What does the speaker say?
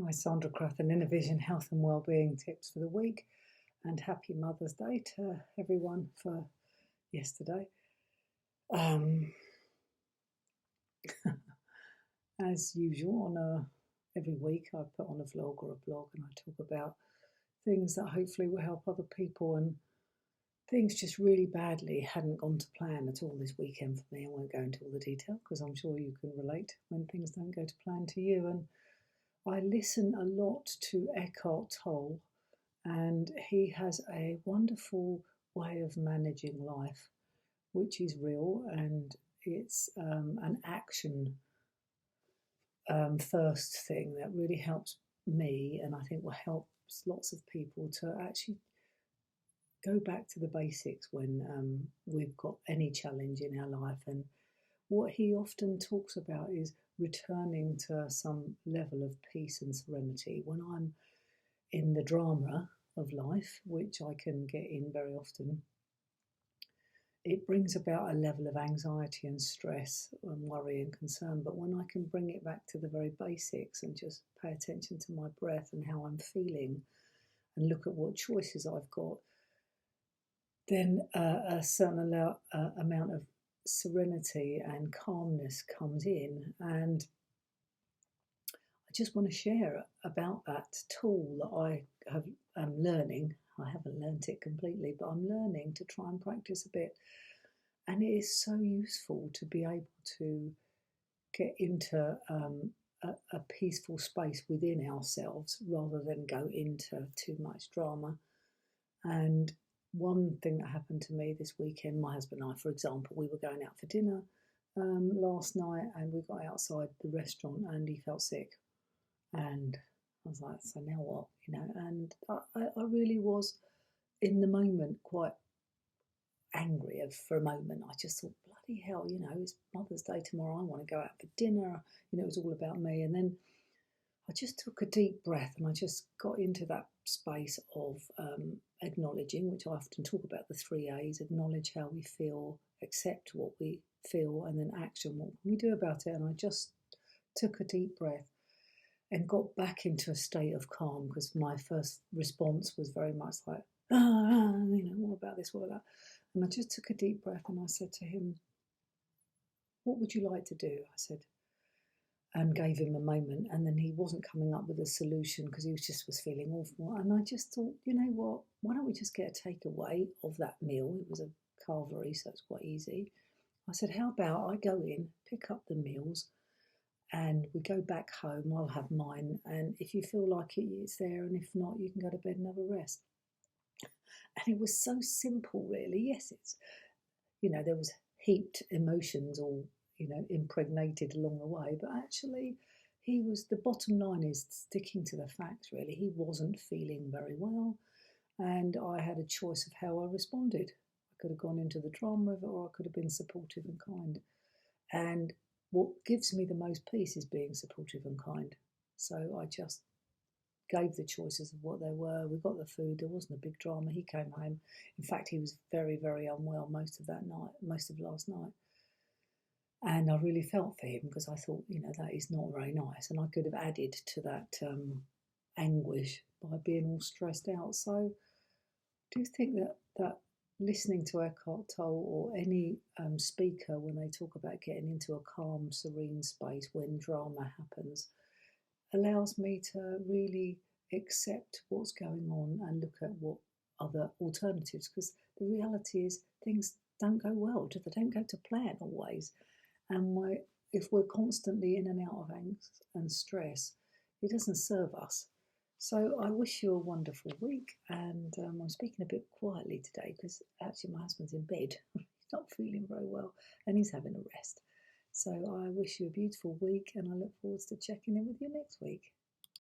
Hi, Sandra Crathern, Inner Vision Health and Wellbeing tips for the week, and happy Mother's Day to everyone for yesterday. As usual, every week I put on a vlog or a blog and I talk about things that hopefully will help other people, and things just really badly hadn't gone to plan at all this weekend for me. I won't go into all the detail because I'm sure you can relate when things don't go to plan to you. And I listen a lot to Eckhart Tolle, and he has a wonderful way of managing life, which is real, and it's an action first thing that really helps me, and I think will help lots of people to actually go back to the basics when we've got any challenge in our life. And what he often talks about is returning to some level of peace and serenity. When I'm in the drama of life, which I can get in very often, it brings about a level of anxiety and stress and worry and concern. But when I can bring it back to the very basics and just pay attention to my breath and how I'm feeling and look at what choices I've got, then a certain amount of serenity and calmness comes in. And I just want to share about that tool that I am learning. I haven't learnt it completely, but I'm learning to try and practice a bit. And it is so useful to be able to get into a peaceful space within ourselves rather than go into too much drama. And one thing that happened to me this weekend, my husband and I, for example, we were going out for dinner last night, and we got outside the restaurant and he felt sick. And I was like, so now what? And I really was in the moment quite angry for a moment. I just thought, bloody hell, it's Mother's Day tomorrow. I want to go out for dinner. It was all about me. And then I just took a deep breath and I just got into that space of acknowledging, which I often talk about, the 3 A's: acknowledge how we feel, accept what we feel, and then action, what can we do about it. And I just took a deep breath and got back into a state of calm, because my first response was very much like, what about this, what about that? And I just took a deep breath and I said to him, what would you like to do? I said, and gave him a moment. And then he wasn't coming up with a solution because he was feeling awful. And I just thought, you know what, why don't we just get a takeaway of that meal? It was a carvery, so it's quite easy. I said, how about I go in, pick up the meals, and we go back home. I'll have mine, and if you feel like it's there, and if not, you can go to bed and have a rest. And it was so simple, really. Yes, it's, there was heaped emotions all, impregnated along the way, but actually the bottom line is sticking to the facts, really. He wasn't feeling very well, and I had a choice of how I responded. I could have gone into the drama of it, or I could have been supportive and kind. And what gives me the most peace is being supportive and kind. So I just gave the choices of what they were. We got the food. There wasn't a big drama. He came home. In fact, he was very, very unwell most of that night, most of last night. And I really felt for him, because I thought, that is not very nice. And I could have added to that anguish by being all stressed out. So do you think that listening to Eckhart Tolle or any speaker, when they talk about getting into a calm, serene space when drama happens, allows me to really accept what's going on and look at what other alternatives? Because the reality is things don't go well. They don't go to plan always. And if we're constantly in and out of angst and stress, it doesn't serve us. So I wish you a wonderful week. And I'm speaking a bit quietly today because actually my husband's in bed. He's not feeling very well and he's having a rest. So I wish you a beautiful week, and I look forward to checking in with you next week.